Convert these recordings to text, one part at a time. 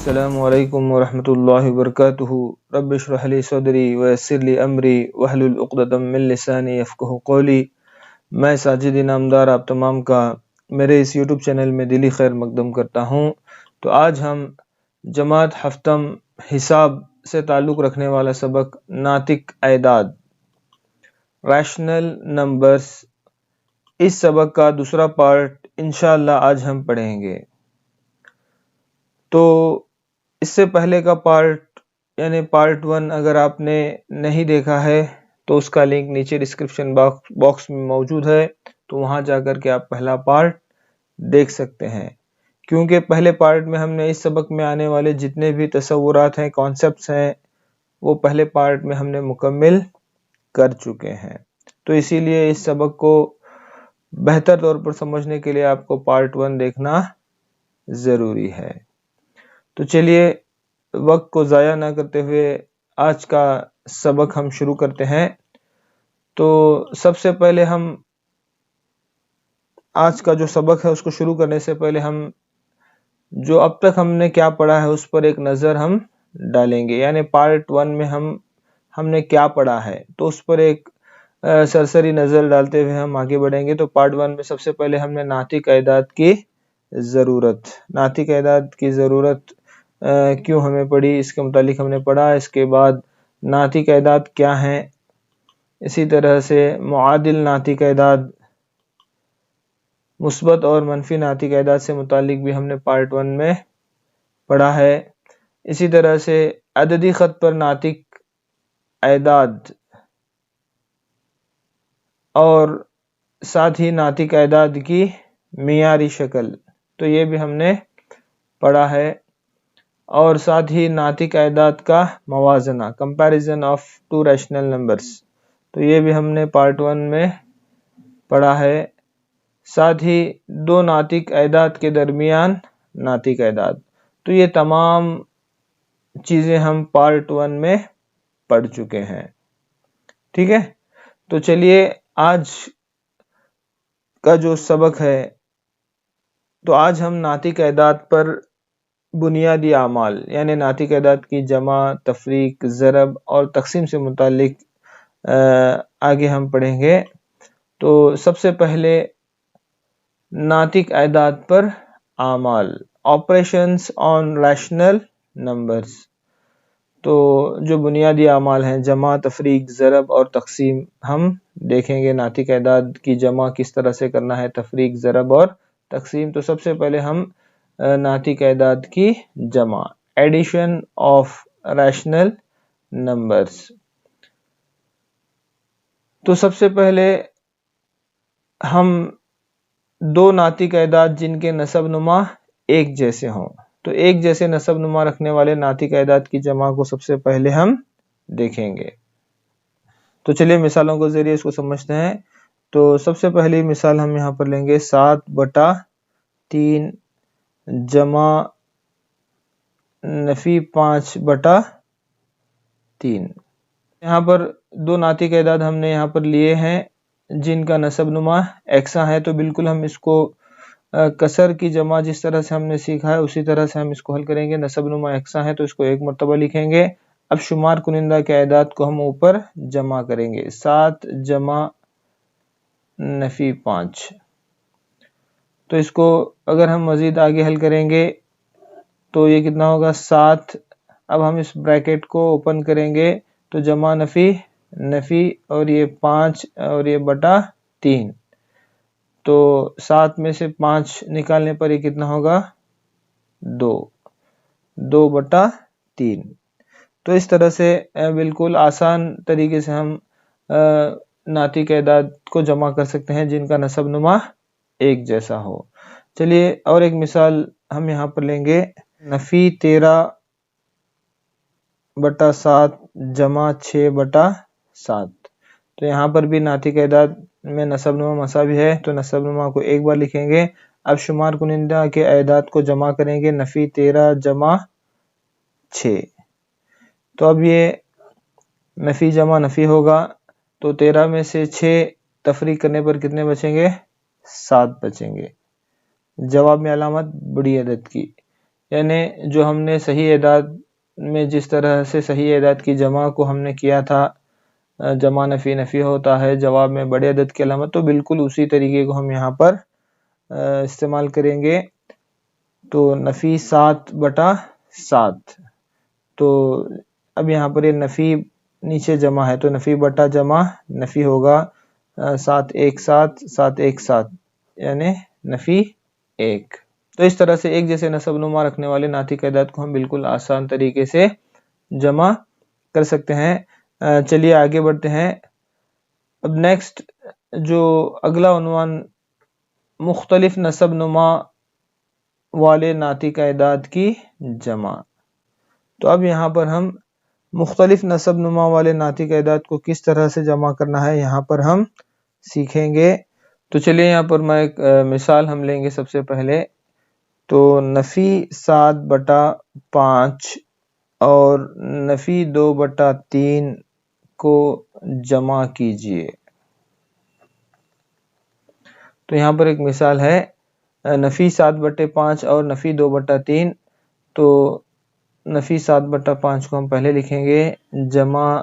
السلام علیکم ورحمۃ اللہ وبرکاتہ۔ رب اشرح لی صدری ویسر لی امری واحلل عقدۃ من لسانی یفقہوا قولی۔ میں ساجد انعامدار آپ تمام کا میرے اس یوٹیوب چینل میں دلی خیر مقدم کرتا ہوں۔ تو آج ہم جماعت ہفتم حساب سے تعلق رکھنے والا سبق ناطق اعداد ریشنل نمبرز، اس سبق کا دوسرا پارٹ انشاءاللہ آج ہم پڑھیں گے۔ تو اس سے پہلے کا پارٹ یعنی پارٹ 1 اگر آپ نے نہیں دیکھا ہے تو اس کا لنک نیچے ڈسکرپشن باکس میں موجود ہے، تو وہاں جا کر کے آپ پہلا پارٹ دیکھ سکتے ہیں، کیونکہ پہلے پارٹ میں ہم نے اس سبق میں آنے والے جتنے بھی تصورات ہیں، کانسیپٹس ہیں، وہ پہلے پارٹ میں ہم نے مکمل کر چکے ہیں۔ تو اسی لیے اس سبق کو بہتر طور پر سمجھنے کے لیے آپ کو پارٹ 1 دیکھنا ضروری ہے۔ تو چلیے وقت کو ضائع نہ کرتے ہوئے آج کا سبق ہم شروع کرتے ہیں۔ تو سب سے پہلے ہم آج کا جو سبق ہے اس کو شروع کرنے سے پہلے ہم جو اب تک ہم نے کیا پڑھا ہے اس پر ایک نظر ہم ڈالیں گے، یعنی پارٹ 1 میں ہم نے کیا پڑھا ہے تو اس پر ایک سرسری نظر ڈالتے ہوئے ہم آگے بڑھیں گے۔ تو پارٹ 1 میں سب سے پہلے ہم نے ناطق اعداد کی ضرورت کیوں ہمیں پڑی، اس کے متعلق ہم نے پڑھا۔ اس کے بعد ناطق اعداد کیا ہیں، اسی طرح سے معادل ناطق اعداد، مثبت اور منفی ناطق اعداد سے متعلق بھی ہم نے پارٹ 1 میں پڑھا ہے۔ اسی طرح سے عددی خط پر ناطق اعداد اور ساتھ ہی ناطق اعداد کی معیاری شکل، تو یہ بھی ہم نے پڑھا ہے، اور ساتھ ہی ناطق اعداد کا موازنہ، comparison of two rational numbers, تو یہ بھی ہم نے پارٹ 1 میں پڑھا ہے۔ ساتھ ہی دو ناطق اعداد کے درمیان ناطق اعداد، تو یہ تمام چیزیں ہم پارٹ 1 میں پڑھ چکے ہیں، ٹھیک ہے۔ تو چلیے آج کا جو سبق ہے، تو آج ہم ناطق اعداد پر بنیادی اعمال یعنی ناطق اعداد کی جمع، تفریق، ضرب اور تقسیم سے متعلق آگے ہم پڑھیں گے۔ تو سب سے پہلے ناطق اعداد پر اعمال، آپریشنز آن ریشنل نمبرز، تو جو بنیادی اعمال ہیں جمع، تفریق، ضرب اور تقسیم، ہم دیکھیں گے ناطق اعداد کی جمع کس طرح سے کرنا ہے، تفریق، ضرب اور تقسیم۔ تو سب سے پہلے ہم ناطق اعداد کی جمع، ایڈیشن آف ریشنل نمبرز، تو سب سے پہلے ہم دو ناطق اعداد جن کے نسب نما ایک جیسے ہوں، تو ایک جیسے نسب نما رکھنے والے ناطق اعداد کی جمع کو سب سے پہلے ہم دیکھیں گے۔ تو چلیے مثالوں کے ذریعے اس کو سمجھتے ہیں۔ تو سب سے پہلی مثال ہم یہاں پر لیں گے 7/3 جمع نفی 5/3۔ یہاں پر دو ناطق اعداد ہم نے یہاں پر لیے ہیں جن کا نسب نما یکساں ہے، تو بالکل ہم اس کو کسر کی جمع جس طرح سے ہم نے سیکھا ہے اسی طرح سے ہم اس کو حل کریں گے۔ نسب نما یکساں ہے تو اس کو ایک مرتبہ لکھیں گے۔ اب شمار کنندہ کے اعداد کو ہم اوپر جمع کریں گے، 7 جمع نفی 5، تو اس کو اگر ہم مزید آگے حل کریں گے تو یہ کتنا ہوگا 7۔ اب ہم اس بریکٹ کو اوپن کریں گے تو جمع نفی اور یہ 5 اور یہ بٹا 3، تو 7 میں سے 5 نکالنے پر یہ کتنا ہوگا 2/3۔ تو اس طرح سے بالکل آسان طریقے سے ہم ناطق اعداد کو جمع کر سکتے ہیں جن کا نسب نما ایک جیسا ہو۔ چلیے اور ایک مثال ہم یہاں پر لیں گے، نفی 13/7 جمع 6/7، تو یہاں پر بھی ناطق اعداد میں نسب نما مساوی ہے تو نسب نما کو ایک بار لکھیں گے۔ اب شمار کنندہ کے اعداد کو جمع کریں گے، نفی 13 جمع 6، تو اب یہ نفی جمع نفی ہوگا، تو 13 میں سے 6 تفریق کرنے پر کتنے بچیں گے، 7 بچیں گے۔ جواب میں علامت بڑی عدد کی، یعنی جو ہم نے صحیح اعداد میں جس طرح سے صحیح اعداد کی جمع کو ہم نے کیا تھا، جمع نفی نفی ہوتا ہے جواب میں بڑے عدد کی علامت، تو بالکل اسی طریقے کو ہم یہاں پر استعمال کریں گے. تو نفی 7/7. تو اب یہاں پر یہ نفی نیچے جمع ہے تو نفی بٹا جمع نفی ہوگا 717 717 یعنی نفی 1. تو اس طرح سے ایک جیسے نسب نما رکھنے والے ناطق اعداد کو ہم بالکل آسان طریقے سے جمع کر سکتے ہیں. چلیے آگے بڑھتے ہیں. اب نیکسٹ جو اگلا عنوان مختلف نسب نما والے ناطق اعداد کی جمع. تو اب یہاں پر ہم مختلف نسب نما والے ناطق اعداد کو کس طرح سے جمع کرنا ہے یہاں پر ہم سیکھیں گے. تو چلیے یہاں پر میں ایک مثال ہم لیں گے. سب سے پہلے تو نفی 7/5 اور نفی 2/3 کو جمع کیجئے. تو یہاں پر ایک مثال ہے نفی 7/5 اور نفی 2/3. تو نفی 7/5 کو ہم پہلے لکھیں گے جمع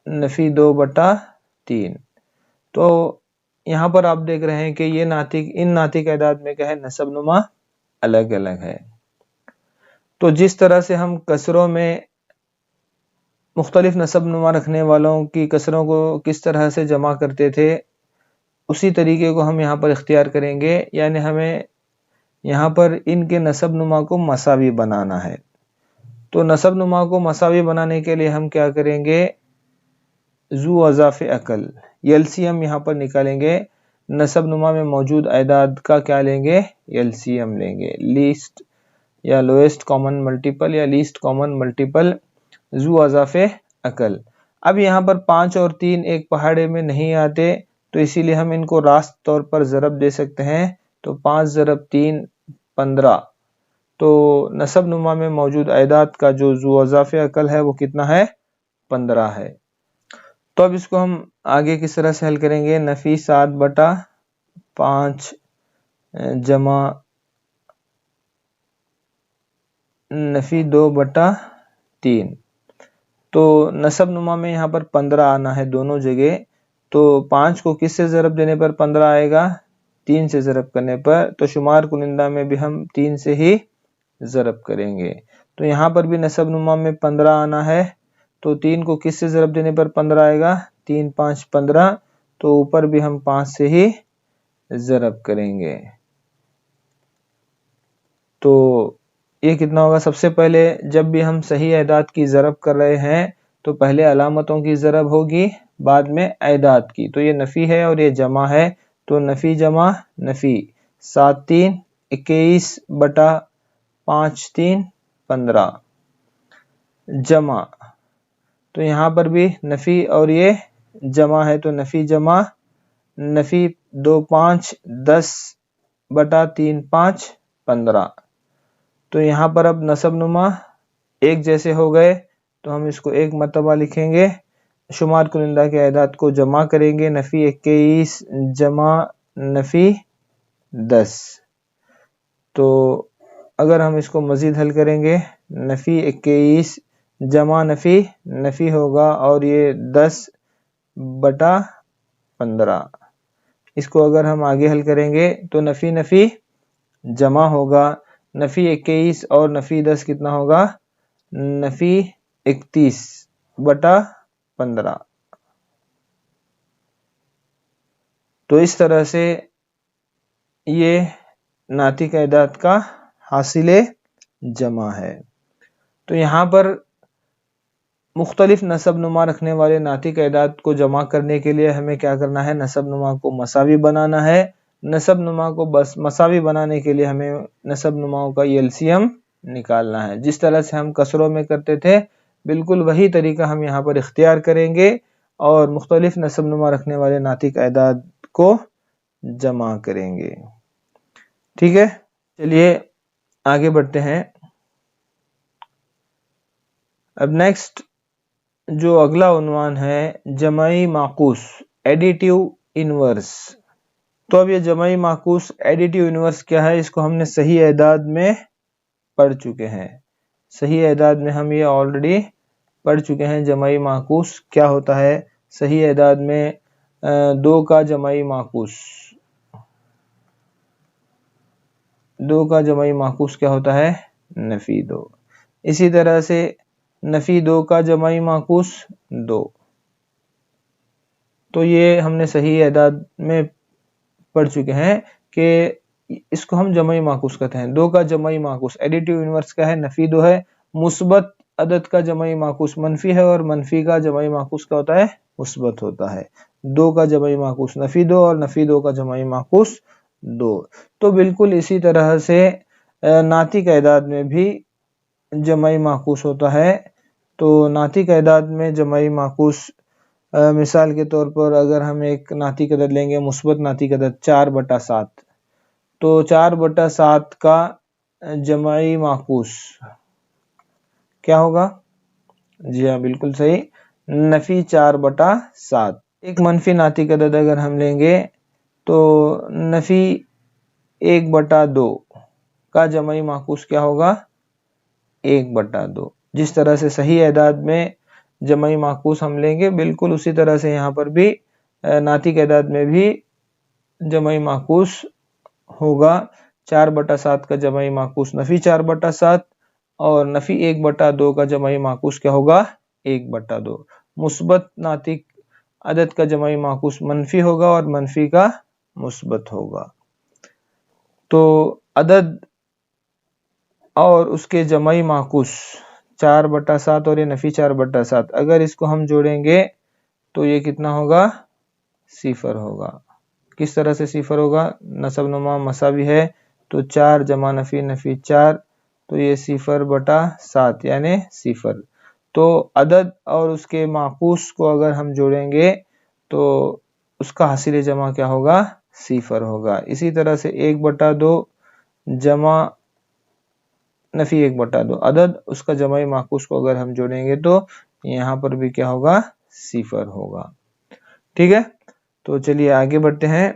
نفی 2/3. تو یہاں پر آپ دیکھ رہے ہیں کہ یہ ان ناطق اعداد میں کیا ہے، نسب نما الگ الگ ہے. تو جس طرح سے ہم کسروں میں مختلف نسب نما رکھنے والوں کی کسروں کو کس طرح سے جمع کرتے تھے، اسی طریقے کو ہم یہاں پر اختیار کریں گے. یعنی ہمیں یہاں پر ان کے نسب نما کو مساوی بنانا ہے. تو نسب نما کو مساوی بنانے کے لیے ہم کیا کریں گے، ذو اضاف عقل LCM یہاں پر نکالیں گے. نسب نما میں موجود اعداد کا کیا لیں گے، LCM لیں گے، لیسٹ یا لویسٹ کامن ملٹیپل یا لیسٹ کامن ملٹیپل ذو اضاف عقل. اب یہاں پر 5 اور 3 ایک پہاڑے میں نہیں آتے، تو اسی لیے ہم ان کو راست طور پر ضرب دے سکتے ہیں. تو 5 ضرب 3 15. تو نسب نما میں موجود اعداد کا جو ذو اضاف عقل ہے وہ کتنا ہے، 15 ہے. تو اب اس کو ہم آگے کس طرح سے حل کریں گے، نفی 7/5 جمع نفی 2/3. تو نسب نما میں یہاں پر 15 آنا ہے دونوں جگہ. تو 5 کو کس سے ضرب دینے پر 15 آئے گا، 3 سے ضرب کرنے پر. تو شمار کنندہ میں بھی ہم 3 سے ہی ضرب کریں گے. تو یہاں پر بھی نسب نما میں 15 آنا ہے. تو 3 کو کس سے ضرب دینے پر 15 آئے گا، 3 5 15. تو اوپر بھی ہم 5 سے ہی ضرب کریں گے. تو یہ کتنا ہوگا، سب سے پہلے جب بھی ہم صحیح اعداد کی ضرب کر رہے ہیں تو پہلے علامتوں کی ضرب ہوگی بعد میں اعداد کی. تو یہ نفی ہے اور یہ جمع ہے. تو نفی جمع نفی 7 3 21/5 3 15 جمع. تو یہاں پر بھی نفی اور یہ جمع ہے. تو نفی جمع نفی 2 5 10/3 5 15. تو یہاں پر اب نسب نما ایک جیسے ہو گئے تو ہم اس کو ایک مرتبہ لکھیں گے. شمار کنندہ کے اعداد کو جمع کریں گے، نفی 21 جمع نفی 10. تو اگر ہم اس کو مزید حل کریں گے، نفی 21 جمع نفی نفی ہوگا اور یہ 10/15. اس کو اگر ہم آگے حل کریں گے تو نفی نفی جمع ہوگا، نفی 21 اور نفی 10 کتنا ہوگا، نفی 31/15. تو اس طرح سے یہ ناطق اعداد کا حاصل جمع ہے. تو یہاں پر مختلف نسب نما رکھنے والے ناطق اعداد کو جمع کرنے کے لیے ہمیں کیا کرنا ہے، نسب نما کو مساوی بنانا ہے. نسب نما کو بس مساوی بنانے کے لیے ہمیں نسب نماؤں کا LCM نکالنا ہے. جس طرح سے ہم کسروں میں کرتے تھے بالکل وہی طریقہ ہم یہاں پر اختیار کریں گے اور مختلف نسب نما رکھنے والے ناطق اعداد کو جمع کریں گے. ٹھیک ہے، چلیے آگے بڑھتے ہیں. اب نیکسٹ جو اگلا عنوان ہے جمعی معکوس ایڈیٹیو انورس. تو اب یہ جمعی معکوس ایڈیٹیو انورس کیا ہے، اس کو ہم نے صحیح اعداد میں پڑھ چکے ہیں. صحیح اعداد میں ہم یہ آلریڈی پڑھ چکے ہیں. جمعی معکوس کیا ہوتا ہے؟ صحیح اعداد میں 2 کا جمعی معکوس، 2 کا جمعی معکوس کیا ہوتا ہے؟ نفی 2. اسی طرح سے نفی 2 کا جمعی معکوس 2. تو یہ ہم نے صحیح اعداد میں پڑھ چکے ہیں کہ اس کو ہم جمعی معکوس کہتے ہیں. 2 کا جمعی معکوس ایڈیٹیو انورس کا ہے، نفی 2 ہے. مثبت عدد کا جمعی معکوس منفی ہے اور منفی کا جمعی معکوس کیا ہوتا ہے؟ مثبت ہوتا ہے. 2 کا جمعی معکوس نفی 2 اور نفی 2 کا جمعی معکوس 2. تو بالکل اسی طرح سے ناطق اعداد میں بھی جمعی معکوس ہوتا ہے. تو ناطق اعداد میں جمعی معکوس مثال کے طور پر اگر ہم ایک ناطق عدد لیں گے، مثبت ناطق عدد 4/7، تو 4/7 کا جمعی معکوس کیا ہوگا؟ جی ہاں بالکل صحیح، نفی 4/7. ایک منفی ناطق عدد اگر ہم لیں گے تو نفی 1/2 کا جمعی معکوس کیا ہوگا؟ 1/2. جس طرح سے صحیح اعداد میں جمعی معکوس ہم لیں گے، بالکل اسی طرح سے یہاں پر بھی ناطق اعداد میں بھی جمعی معکوس ہوگا. 4/7 کا جمعی معکوس نفی 4/7 اور نفی 1/2 کا جمعی معکوس کیا ہوگا؟ 1/2. مثبت ناطق عدد کا جمعی معکوس منفی ہوگا اور منفی کا مثبت ہوگا. تو عدد اور اس کے جمعی معکوس 4/7 اور یہ نفی 4/7، اگر اس کو ہم جوڑیں گے تو یہ کتنا ہوگا؟ 0 ہوگا. کس طرح سے 0 ہوگا؟ نسب نما مساوی ہے تو 4 جمع نفی نفی 4، تو یہ 0/7 یعنی 0. تو عدد اور اس کے معکوس کو اگر ہم جوڑیں گے تو اس کا حاصل جمع کیا ہوگا؟ 0 ہوگا. اسی طرح سے 1/2 جمع نفی 1/2، عدد اس کا جمعی معکوس کو اگر ہم جوڑیں گے تو یہاں پر بھی کیا ہوگا؟ 0 ہوگا. ٹھیک ہے، تو چلیے آگے بڑھتے ہیں.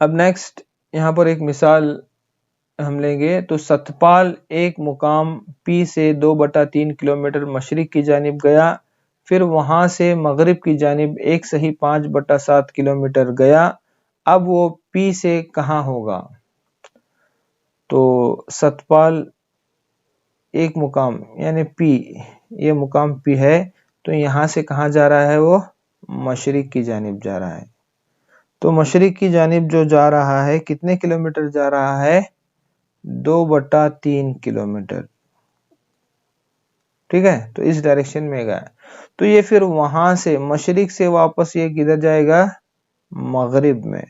اب نیکسٹ یہاں پر ایک مثال ہم لیں گے. تو ستپال ایک مقام پی سے 2/3 کلومیٹر مشرق کی جانب گیا، پھر وہاں سے مغرب کی جانب 5/7 کلومیٹر گیا. اب وہ پی سے کہاں ہوگا؟ تو ستپال ایک مقام یعنی پی، یہ مقام پی ہے، تو یہاں سے کہاں جا رہا ہے؟ وہ مشرق کی جانب جا رہا ہے. تو مشرق کی جانب جو جا رہا ہے کتنے کلومیٹر جا رہا ہے؟ 2/3 کلومیٹر. ٹھیک ہے، تو اس ڈائریکشن میں گیا. تو یہ پھر وہاں سے مشرق سے واپس یہ کدھر جائے گا؟ مغرب میں.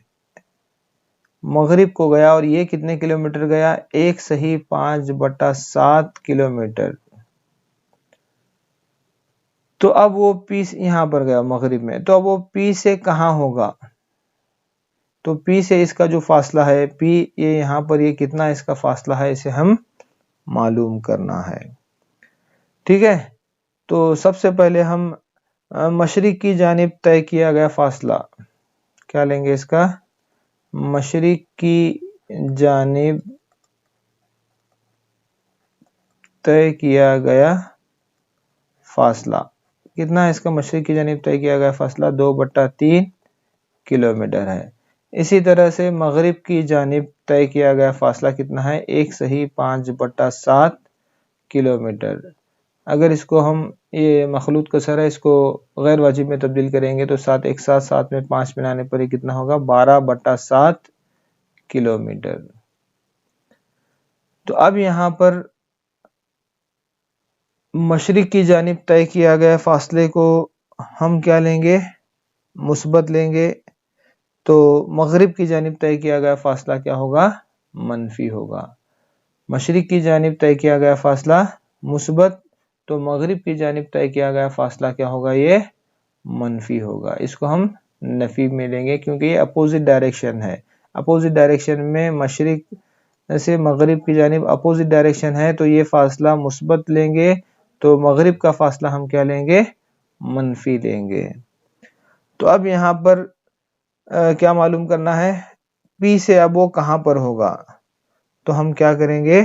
مغرب کو گیا اور یہ کتنے کلومیٹر گیا؟ 5/7 کلومیٹر. تو اب وہ پی یہاں پر گیا مغرب میں، تو اب وہ پی سے کہاں ہوگا؟ تو پی سے اس کا جو فاصلہ ہے، پی یہ یہاں پر یہ کتنا اس کا فاصلہ ہے، اسے ہم معلوم کرنا ہے. ٹھیک ہے، تو سب سے پہلے ہم مشرق کی جانب طے کیا گیا فاصلہ کیا لیں گے؟ اس کا مشرق کی جانب طے کیا گیا فاصلہ کتنا ہے؟ اس کا مشرق کی جانب طے کیا گیا فاصلہ 2/3 کلومیٹر ہے. اسی طرح سے مغرب کی جانب طے کیا گیا فاصلہ کتنا ہے؟ 5/7 کلومیٹر. اگر اس کو ہم یہ مخلوط کسر ہے، اس کو غیر واجب میں تبدیل کریں گے تو 7 ایک ساتھ 7 میں 5 ملانے پر یہ کتنا ہوگا؟ 12/7 کلومیٹر. تو اب یہاں پر مشرق کی جانب طے کیا گیا فاصلے کو ہم کیا لیں گے؟ مثبت لیں گے. تو مغرب کی جانب طے کیا گیا فاصلہ کیا ہوگا؟ منفی ہوگا. مشرق کی جانب طے کیا گیا فاصلہ مثبت، تو مغرب کی جانب طے کیا گیا فاصلہ کیا ہوگا؟ یہ منفی ہوگا. اس کو ہم نفی میں لیں گے کیونکہ یہ اپوزٹ ڈائریکشن ہے. اپوزٹ ڈائریکشن میں مشرق سے مغرب کی جانب اپوزٹ ڈائریکشن ہے، تو یہ فاصلہ مثبت لیں گے، تو مغرب کا فاصلہ ہم کیا لیں گے؟ منفی لیں گے. تو اب یہاں پر کیا معلوم کرنا ہے؟ پی سے اب وہ کہاں پر ہوگا؟ تو ہم کیا کریں گے؟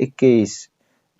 21,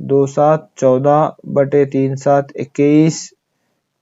2 7 14/3 7 21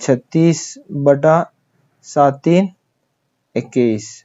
36/7 3 21।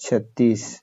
36।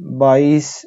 22।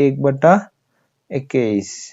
1/21,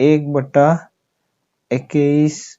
1/21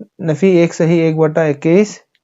1/21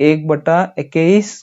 1/21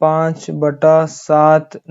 5/7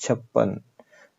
56।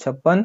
56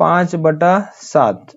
5/7,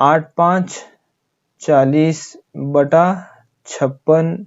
8 5 40/56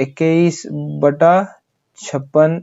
21/56।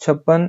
56।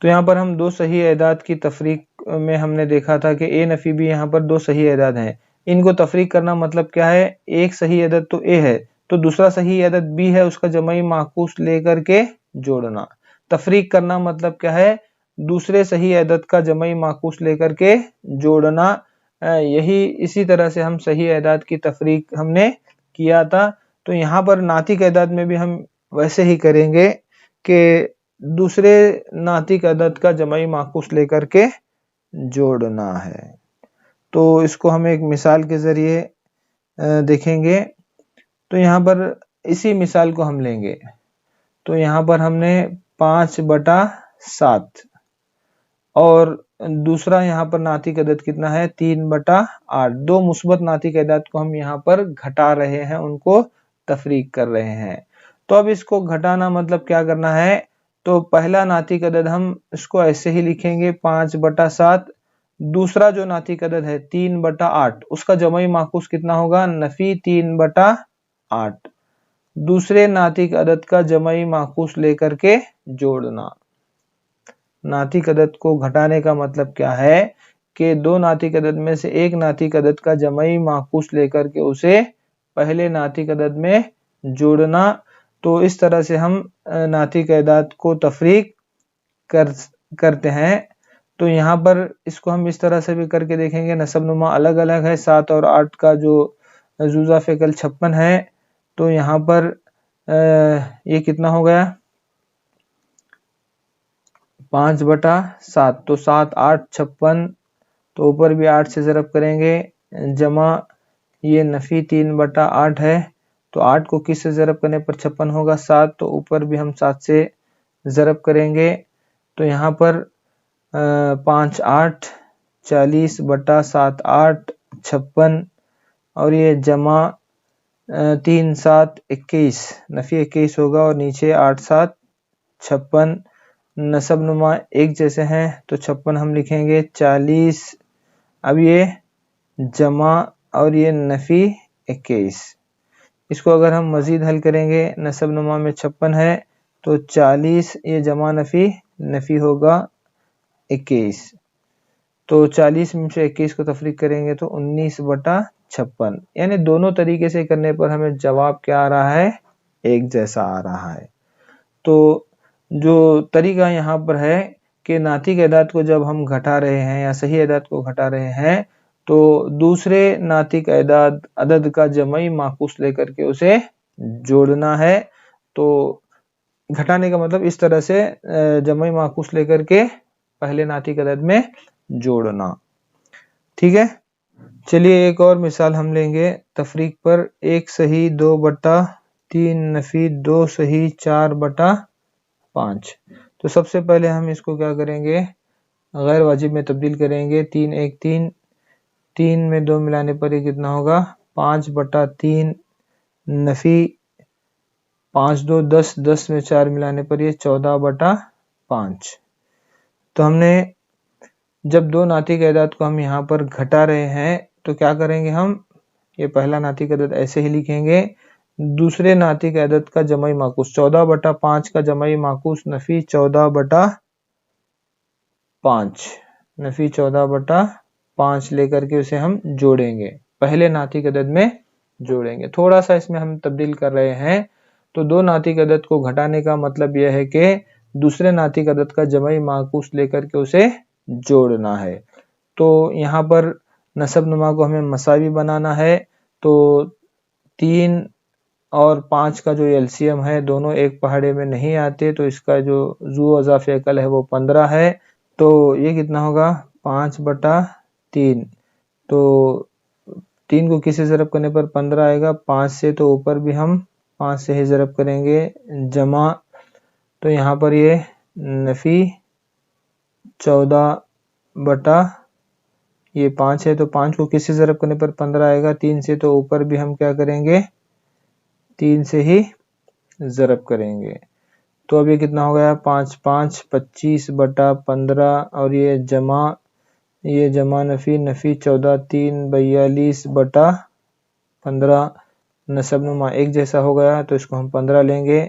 تو یہاں پر ہم دو صحیح اعداد کی تفریق میں ہم نے دیکھا تھا کہ اے نفی بی یہاں پر دو صحیح اعداد ہیں، ان کو تفریق کرنا مطلب کیا ہے، ایک صحیح عدد تو اے ہے تو دوسرا صحیح عدد بی ہے، اس کا جمعی معکوس لے کر کے جوڑنا۔ تفریق کرنا مطلب کیا ہے، دوسرے صحیح عدد کا جمعی معکوس لے کر کے جوڑنا۔ یہی اسی طرح سے ہم صحیح اعداد کی تفریق ہم نے کیا تھا، تو یہاں پر ناطق اعداد میں بھی ہم ویسے ہی کریں گے کہ دوسرے ناطق عدد کا جمعی معکوس لے کر کے جوڑنا ہے۔ تو اس کو ہم ایک مثال کے ذریعے دیکھیں گے۔ تو یہاں پر اسی مثال کو ہم لیں گے، تو یہاں پر ہم نے 5/7 اور دوسرا یہاں پر ناطق عدد کتنا ہے، 3/8۔ دو مثبت ناطق عدد کو ہم یہاں پر گھٹا رہے ہیں، ان کو تفریق کر رہے ہیں۔ تو اب اس کو گھٹانا مطلب کیا کرنا ہے، تو پہلا ناطق عدد ہم اس کو ایسے ہی لکھیں گے 5/7، دوسرا جو ناطق عدد ہے 3/8، اس کا جمعی معکوس کتنا ہوگا، نفی 3/8، دوسرے ناطق عدد کا جمعی معکوس لے کر کے جوڑنا۔ ناطق عدد کو گھٹانے کا مطلب کیا ہے کہ دو ناطق عدد میں سے ایک ناطق عدد کا جمعی معکوس لے کر کے اسے پہلے ناطق عدد میں جوڑنا۔ تو اس طرح سے ہم ناطق اعداد کو تفریق کرتے ہیں۔ تو یہاں پر اس کو ہم اس طرح سے بھی کر کے دیکھیں گے، نسب نما الگ الگ ہے، 7 اور 8 کا جو جزا فعل 56 ہے، تو یہاں پر یہ کتنا ہو گیا، 5/7، تو 7 8 56، تو اوپر بھی 8 سے ضرب کریں گے، جمع یہ نفی 3/8 ہے، تو 8 کو کس سے ضرب کرنے پر 56 ہوگا، 7، تو اوپر بھی ہم 7 سے ضرب کریں گے، تو یہاں پر 5 8 40/7 8 56، اور یہ جمع 3 7 21، نفی 21 ہوگا، اور نیچے 8 7 56، نسب نما ایک جیسے ہیں تو 56 ہم لکھیں گے، 40، اب یہ جمع اور یہ نفی 21، اس کو اگر ہم مزید حل کریں گے، نسب نما میں 56 ہے تو 40، یہ جمع نفی ہوگا 21، تو 40 میں سے 21 کو تفریق کریں گے تو 19/56، یعنی دونوں طریقے سے کرنے پر ہمیں جواب کیا آ رہا ہے، ایک جیسا آ رہا ہے۔ تو جو طریقہ یہاں پر ہے کہ ناطق اعداد کو جب ہم گھٹا رہے ہیں یا صحیح اعداد کو گھٹا رہے ہیں تو دوسرے ناطق عدد کا جمعی معکوس لے کر کے اسے جوڑنا ہے۔ تو گھٹانے کا مطلب اس طرح سے جمعی معکوس لے کر کے پہلے ناطق عدد میں جوڑنا، ٹھیک ہے۔ چلیے ایک اور مثال ہم لیں گے تفریق پر، 1 صحیح 2/3 نفی 2 صحیح 4/5۔ تو سب سے پہلے ہم اس کو کیا کریں گے، غیر واجب میں تبدیل کریں گے، 3 1 3، 3 میں 2 ملانے پر یہ کتنا ہوگا، 5/3 نفی 5 2 10، 10 میں 4 ملانے پر یہ 14/5۔ تو ہم نے جب دو ناطق اعداد کو ہم یہاں پر گھٹا رہے ہیں تو کیا کریں گے، ہم یہ پہلا ناطق عدد ایسے ہی لکھیں گے، دوسرے ناطق عدد کا جمعی معکوس 14/5 کا جمعی معکوس نفی 14/5، نفی 14/5 لے کر کے اسے ہم جوڑیں گے، پہلے ناطق عدد میں جوڑیں گے۔ تھوڑا سا اس میں ہم تبدیل کر رہے ہیں، تو دو ناطق عدد کو گھٹانے کا مطلب یہ ہے کہ دوسرے ناطق عدد کا جمعی معکوس لے کر کے اسے جوڑنا ہے۔ تو یہاں پر نسب نما کو ہمیں مساوی بنانا ہے، تو 3 اور 5 کا جو ایلسیم ہے دونوں ایک پہاڑے میں نہیں آتے، تو اس کا جو ذو اضافی عقل ہے وہ 15 ہے، تو یہ کتنا ہوگا 5/3، تو 3 کو کسی ضرب کرنے پر 15 آئے گا، 5 سے تو اوپر بھی ہم 5 سے ہی ضرب کریں گے، جمع، تو یہاں پر یہ نفی 14 یہ 5 ہے، تو 5 کو کس سے ضرب کرنے پر 15 آئے گا، 3 سے، تو اوپر بھی ہم کیا کریں گے، 3 سے ہی ضرب کریں گے، تو اب یہ کتنا ہو گیا، 5 5 25/15، اور یہ جمع نفی 14 3 42/15، نسب نما ایک جیسا ہو گیا، تو اس کو ہم 15 لیں گے،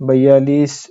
42,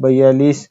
42,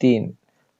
3।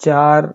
4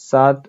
7।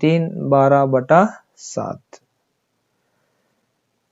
3 12/7।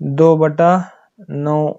2/9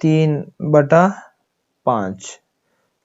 3/5।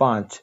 5।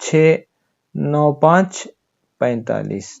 6 9 5 45।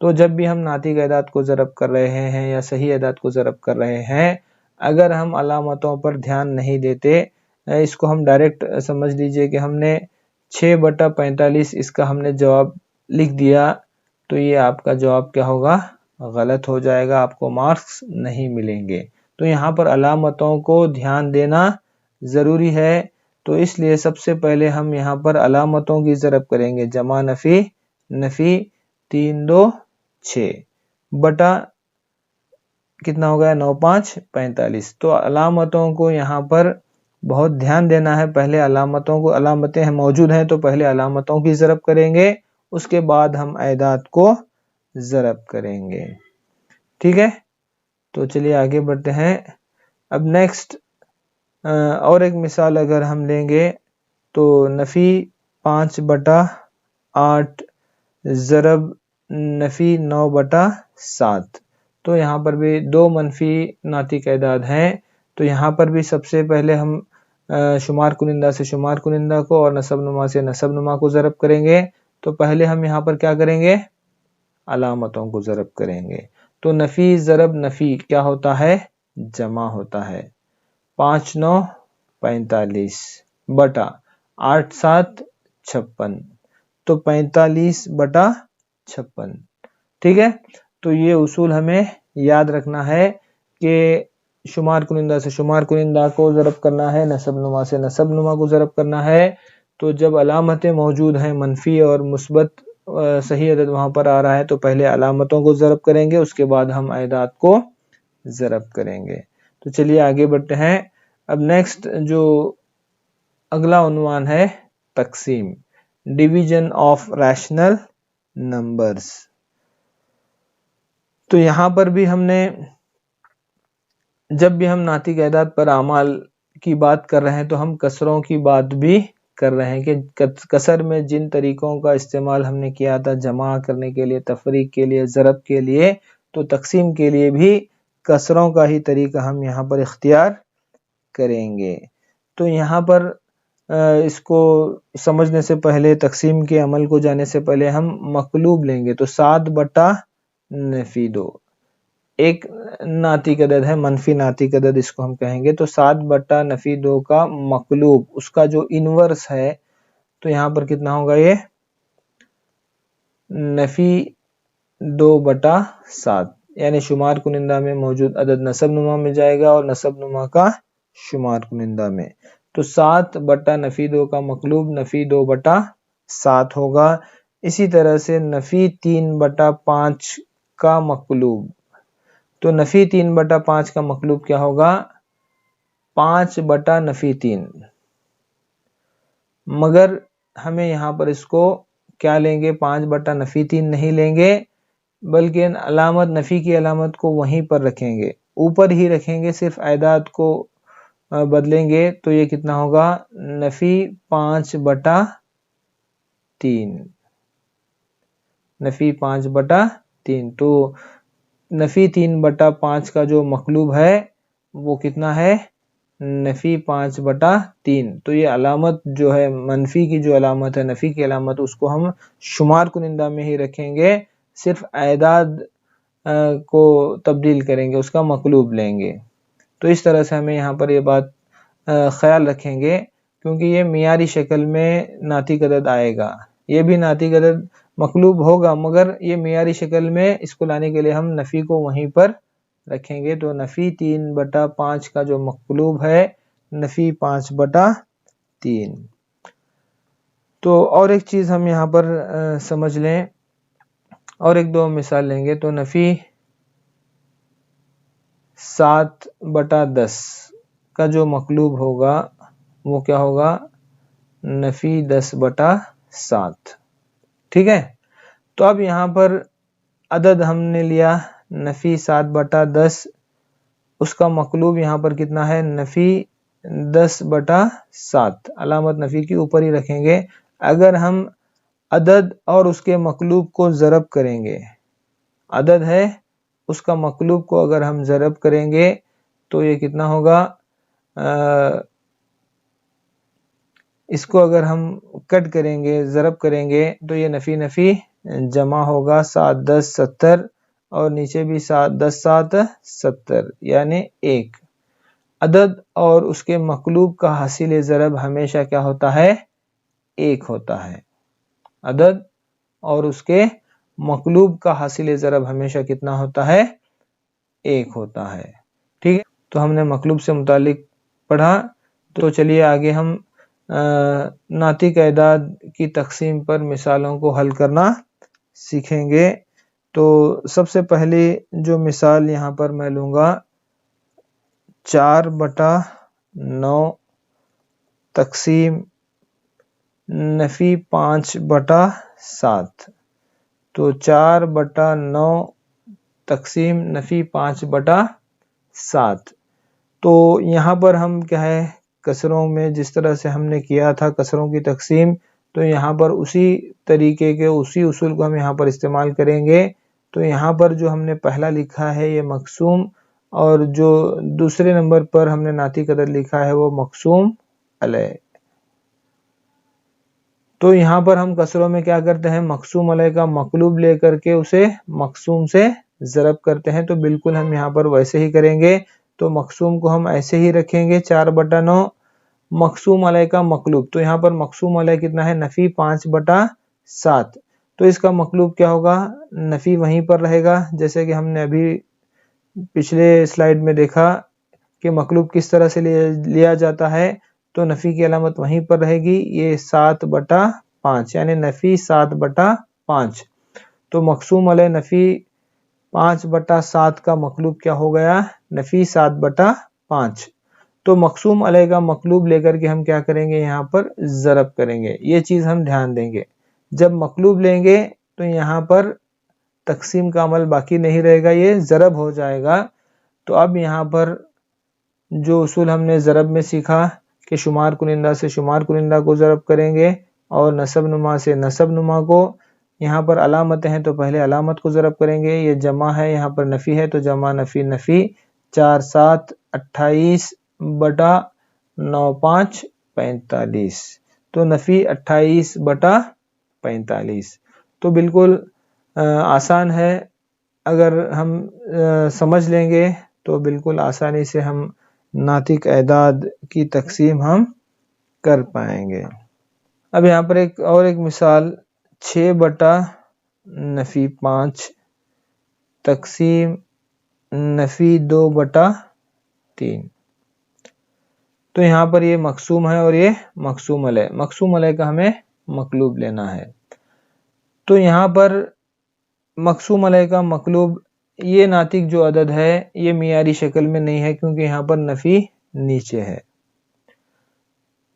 تو جب بھی ہم ناطق اعداد کو ضرب کر رہے ہیں یا صحیح اعداد کو ضرب کر رہے ہیں، اگر ہم علامتوں پر دھیان نہیں دیتے، اس کو ہم ڈائریکٹ سمجھ لیجئے کہ ہم نے 6/45 اس کا ہم نے جواب لکھ دیا، تو یہ آپ کا جواب کیا ہوگا؟ غلط ہو جائے گا، آپ کو مارکس نہیں ملیں گے۔ تو یہاں پر علامتوں کو دھیان دینا ضروری ہے، تو اس لیے سب سے پہلے ہم یہاں پر علامتوں کی ضرب کریں گے، جمع نفی، نفی 3 2 6 بٹا کتنا ہو گیا؟ 9 5 45۔ تو علامتوں کو یہاں پر بہت دھیان دینا ہے، پہلے علامتوں کو، علامتیں موجود ہیں تو پہلے علامتوں کی ضرب کریں گے، اس کے بعد ہم اعداد کو ضرب کریں گے، ٹھیک ہے؟ تو چلیے آگے بڑھتے ہیں۔ اب نیکسٹ اور ایک مثال اگر ہم لیں گے تو نفی 5/8 ضرب نفی 9/7، تو یہاں پر بھی دو منفی ناطق اعداد ہیں، تو یہاں پر بھی سب سے پہلے ہم شمار کنندہ سے شمار کنندہ کو اور نسب نما سے نسب نما کو ضرب کریں گے، تو پہلے ہم یہاں پر کیا کریں گے؟ علامتوں کو ضرب کریں گے۔ تو نفی ضرب نفی کیا ہوتا ہے؟ جمع ہوتا ہے، 5 9 45 بٹا 8 7 56، تو 45/56، ٹھیک ہے؟ تو یہ اصول ہمیں یاد رکھنا ہے کہ شمار کنندہ سے شمار کنندہ کو ضرب کرنا ہے، نسب نما سے نسب نما کو ضرب کرنا ہے، تو جب علامتیں موجود ہیں منفی اور مثبت صحیح عدد وہاں پر آ رہا ہے تو پہلے علامتوں کو ضرب کریں گے، اس کے بعد ہم اعداد کو ضرب کریں گے۔ تو چلیے آگے بڑھتے ہیں۔ اب نیکسٹ جو اگلا عنوان ہے تقسیم، ڈویژن آف ریشنل نمبرز۔ تو یہاں پر بھی ہم نے جب بھی ہم ناطق اعداد پر اعمال کی بات کر رہے ہیں تو ہم کسروں کی بات بھی کر رہے ہیں کہ کسر میں جن طریقوں کا استعمال ہم نے کیا تھا جمع کرنے کے لیے، تفریق کے لیے، ضرب کے لیے، تو تقسیم کے لیے بھی کسروں کا ہی طریقہ ہم یہاں پر اختیار کریں گے۔ تو یہاں پر اس کو سمجھنے سے پہلے، تقسیم کے عمل کو جانے سے پہلے ہم مقلوب لیں گے، تو 7/-2 ایک ناطق عدد ہے، منفی ناطق عدد اس کو ہم کہیں گے، تو 7/-2 کا مقلوب، اس کا جو انورس ہے، تو یہاں پر کتنا ہوگا؟ یہ نفی 2/7، یعنی شمار کنندہ میں موجود عدد نسب نما میں جائے گا اور نسب نما کا شمار کنندہ میں، تو 7/-2 کا مقلوب نفی 2/7 ہوگا۔ اسی طرح سے نفی 3/5 کا مقلوب، تو نفی 3/5 کا مقلوب کیا ہوگا؟ 5/3، مگر ہمیں یہاں پر اس کو کیا لیں گے؟ 5/3 نہیں لیں گے، بلکہ علامت، نفی کی علامت کو وہیں پر رکھیں گے، اوپر ہی رکھیں گے، صرف اعداد کو بدلیں گے، تو یہ کتنا ہوگا؟ نفی 5/3، نفی 5/3، تو نفی 3/5 کا جو مقلوب ہے وہ کتنا ہے؟ نفی 5/3۔ تو یہ علامت جو ہے، منفی کی جو علامت ہے، نفی کی علامت، اس کو ہم شمار کنندہ میں ہی رکھیں گے، صرف اعداد کو تبدیل کریں گے، اس کا مقلوب لیں گے۔ تو اس طرح سے ہمیں یہاں پر یہ بات خیال رکھیں گے، کیونکہ یہ معیاری شکل میں ناطق عدد آئے گا، یہ بھی ناطق عدد مقلوب ہوگا، مگر یہ معیاری شکل میں اس کو لانے کے لیے ہم نفی کو وہیں پر رکھیں گے، تو نفی 3/5 کا جو مقلوب ہے نفی 5/3۔ تو اور ایک چیز ہم یہاں پر سمجھ لیں، اور ایک دو مثال لیں گے، تو نفی 7/10 کا جو مقلوب ہوگا وہ کیا ہوگا؟ نفی 10/7، ٹھیک ہے؟ تو اب یہاں پر عدد ہم نے لیا نفی 7/10، اس کا مقلوب یہاں پر کتنا ہے؟ نفی 10/7، علامت نفی کی اوپر ہی رکھیں گے۔ اگر ہم عدد اور اس کے مقلوب کو ضرب کریں گے، عدد ہے، اس کا مقلوب کو اگر ہم ضرب کریں گے تو یہ کتنا ہوگا؟ اس کو اگر ہم کٹ کریں گے، ضرب کریں گے، تو یہ نفی نفی جمع ہوگا 7 10 70 اور نیچے بھی 7 10 7 70 یعنی 1۔ عدد اور اس کے مقلوب کا حاصل ضرب ہمیشہ کیا ہوتا ہے؟ 1 ہوتا ہے۔ عدد اور اس کے مقلوب کا حاصل ضرب ہمیشہ کتنا ہوتا ہے؟ 1 ہوتا ہے۔ ٹھیک ہے، تو ہم نے مقلوب سے متعلق پڑھا، تو چلیے آگے ہم ناطق اعداد کی تقسیم پر مثالوں کو حل کرنا سیکھیں گے۔ تو سب سے پہلی جو مثال یہاں پر میں لوں گا 4/9 تقسیم نفی 5/7۔ تو 4/9 تقسیم نفی 5/7۔ تو یہاں پر ہم کیا ہے، کسروں میں جس طرح سے ہم نے کیا تھا کسروں کی تقسیم، تو یہاں پر اسی طریقے کے اسی اصول کو ہم یہاں پر استعمال کریں گے۔ تو یہاں پر جو ہم نے پہلا لکھا ہے یہ مقسوم، اور جو دوسرے نمبر پر ہم نے ناطق عدد لکھا ہے وہ مقسوم علیہ۔ تو یہاں پر ہم کسروں میں کیا کرتے ہیں، مقسوم علیہ کا مقلوب لے کر کے اسے مقسوم سے ضرب کرتے ہیں۔ تو بالکل ہم یہاں پر ویسے ہی کریں گے۔ تو مقسوم کو ہم ایسے ہی رکھیں گے 4/9 مقسوم علیہ کا مقلوب۔ تو یہاں پر مقسوم علیہ کتنا ہے، نفی 5/7۔ تو اس کا مقلوب کیا ہوگا، نفی وہیں پر رہے گا، جیسے کہ ہم نے ابھی پچھلے سلائیڈ میں دیکھا کہ مقلوب کس طرح سے لیا جاتا ہے۔ تو نفی کی علامت وہیں پر رہے گی، یہ 7/5 یعنی نفی 7/5۔ تو مقسوم علیہ نفی 5/7 کا مقلوب کیا ہو گیا، نفی 7/5۔ تو مقسوم علیہ کا مقلوب لے کر کے ہم کیا کریں گے، یہاں پر ضرب کریں گے۔ یہ چیز ہم دھیان دیں گے، جب مقلوب لیں گے تو یہاں پر تقسیم کا عمل باقی نہیں رہے گا، یہ ضرب ہو جائے گا۔ تو اب یہاں پر جو اصول ہم نے ضرب میں سیکھا کہ شمار کنندہ سے شمار کنندہ کو ضرب کریں گے اور نسب نما سے نسب نما کو، یہاں پر علامتیں ہیں تو پہلے علامت کو ضرب کریں گے۔ یہ جمع ہے، یہاں پر نفی ہے تو جمع نفی نفی 4 7 28/9 5 45۔ تو نفی 28/45۔ تو بالکل آسان ہے، اگر ہم سمجھ لیں گے تو بالکل آسانی سے ہم ناطق اعداد کی تقسیم ہم کر پائیں گے۔ اب یہاں پر ایک مثال 6/5 تقسیم نفی 2/3۔ تو یہاں پر یہ مقسوم ہے اور یہ مقسوم علیہ۔ مقسوم علیہ کا ہمیں مقلوب لینا ہے۔ تو یہاں پر مقسوم علیہ کا مقلوب، یہ ناطق جو عدد ہے یہ معیاری شکل میں نہیں ہے کیونکہ یہاں پر نفی نیچے ہے،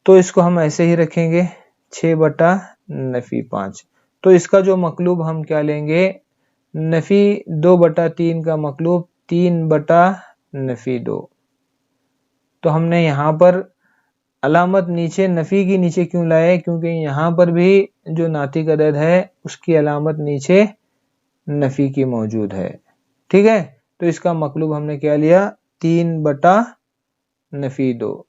تو اس کو ہم ایسے ہی رکھیں گے 6/5۔ تو اس کا جو مقلوب ہم کیا لیں گے، نفی 2/3 کا مقلوب 3/2۔ تو ہم نے یہاں پر علامت نیچے نفی کی نیچے کیوں لائے، کیونکہ یہاں پر بھی جو ناطق عدد ہے اس کی علامت نیچے نفی کی موجود ہے۔ ٹھیک ہے، تو اس کا مقلوب ہم نے کیا لیا 3/2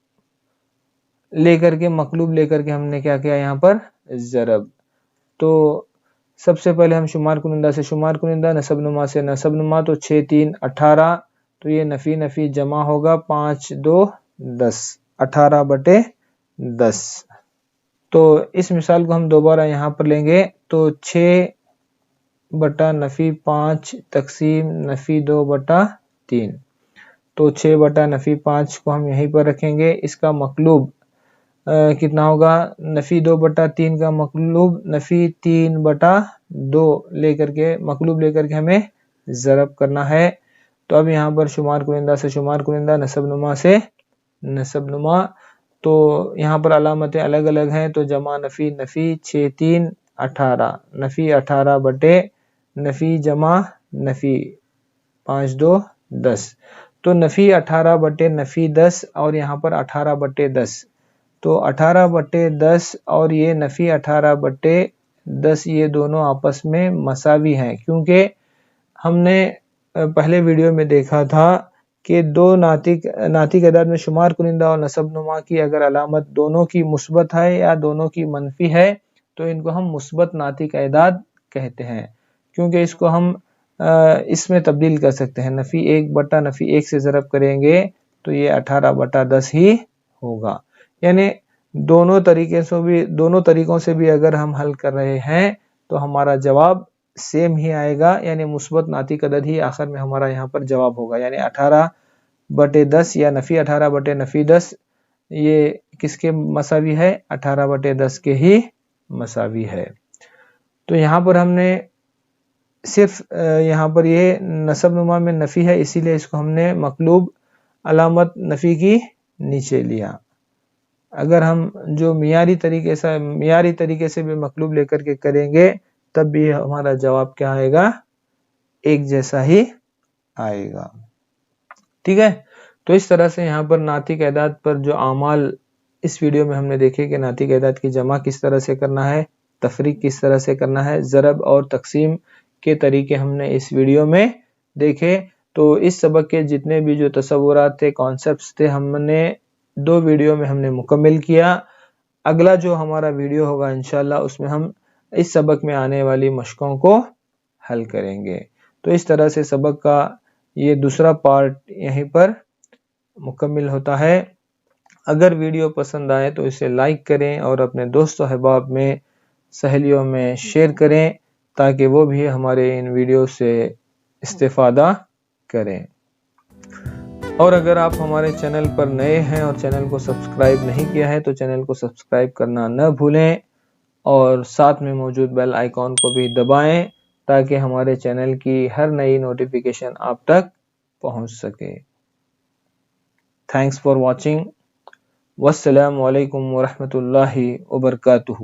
لے کر کے، مقلوب لے کر کے ہم نے کیا کیا یہاں پر ضرب۔ تو سب سے پہلے ہم شمار کنندہ سے شمار کنندہ، نسب نما سے نسب نما، تو 6 3 18۔ تو یہ نفی نفی جمع ہوگا 5 2 10 18/10۔ تو اس مثال کو ہم دوبارہ یہاں پر لیں گے، تو 6/5 تقسیم نفی 2/3۔ تو 6/5 کو ہم یہیں پر رکھیں گے۔ اس کا مقلوب کتنا ہوگا، نفی 2/3 کا مقلوب نفی 3/2 لے کر کے، مقلوب لے کر کے ہمیں ضرب کرنا ہے۔ تو اب یہاں پر شمار کنندہ سے شمار کنندہ، نسب نما سے نسب نما، تو یہاں پر علامتیں الگ الگ ہیں، تو جمع نفی نفی 6 3 18، نفی 18/ نفی جمع نفی 5 2 10۔ تو نفی 18/ نفی 10 اور یہاں پر 18/10۔ تو 18/10 اور یہ نفی 18/10 یہ دونوں آپس میں مساوی ہیں، کیونکہ ہم نے پہلے ویڈیو میں دیکھا تھا کہ دو ناطق اعداد میں شمار کنندہ اور نسب نما کی اگر علامت دونوں کی مثبت ہے یا دونوں کی منفی ہے تو ان کو ہم مثبت ناطق اعداد کہتے ہیں، کیونکہ اس کو ہم اس میں تبدیل کر سکتے ہیں، نفی 1 بٹا نفی 1 سے ضرب کریں گے تو یہ 18/10 ہی ہوگا۔ یعنی دونوں طریقوں سے بھی اگر ہم حل کر رہے ہیں تو ہمارا جواب سیم ہی آئے گا، یعنی مثبت ناطق عدد ہی آخر میں ہمارا یہاں پر جواب ہوگا، یعنی 18/10 یا نفی 18/10 یہ کس کے مساوی ہے؟ 18/10 کے ہی مساوی ہے۔ تو یہاں پر ہم نے صرف یہاں پر یہ نسب نما میں نفی ہے، اسی لیے اس کو ہم نے مقلوب علامت نفی کی نیچے لیا۔ اگر ہم جو معیاری طریقے سے بھی مقلوب لے کر کے کریں گے تب بھی ہمارا جواب کیا آئے گا؟ ایک جیسا ہی آئے گا، ٹھیک ہے۔ تو اس طرح سے یہاں پر ناطق اعداد پر جو اعمال اس ویڈیو میں ہم نے دیکھے کہ ناطق اعداد کی جمع کس طرح سے کرنا ہے، تفریق کس طرح سے کرنا ہے، ضرب اور تقسیم کے طریقے ہم نے اس ویڈیو میں دیکھے۔ تو اس سبق کے جتنے بھی جو تصورات تھے، کانسیپٹس تھے، ہم نے 2 ویڈیو میں ہم نے مکمل کیا۔ اگلا جو ہمارا ویڈیو ہوگا انشاءاللہ اس میں ہم اس سبق میں آنے والی مشقوں کو حل کریں گے۔ تو اس طرح سے سبق کا یہ دوسرا پارٹ یہیں پر مکمل ہوتا ہے۔ اگر ویڈیو پسند آئے تو اسے لائک کریں اور اپنے دوست و احباب میں، سہیلیوں میں شیئر کریں تاکہ وہ بھی ہمارے ان ویڈیو سے استفادہ کریں۔ اور اگر آپ ہمارے چینل پر نئے ہیں اور چینل کو سبسکرائب نہیں کیا ہے تو چینل کو سبسکرائب کرنا نہ بھولیں اور ساتھ میں موجود بیل آئیکن کو بھی دبائیں تاکہ ہمارے چینل کی ہر نئی نوٹیفیکیشن آپ تک پہنچ سکے۔ Thanks for watching. والسلام علیکم ورحمۃ اللہ وبرکاتہ۔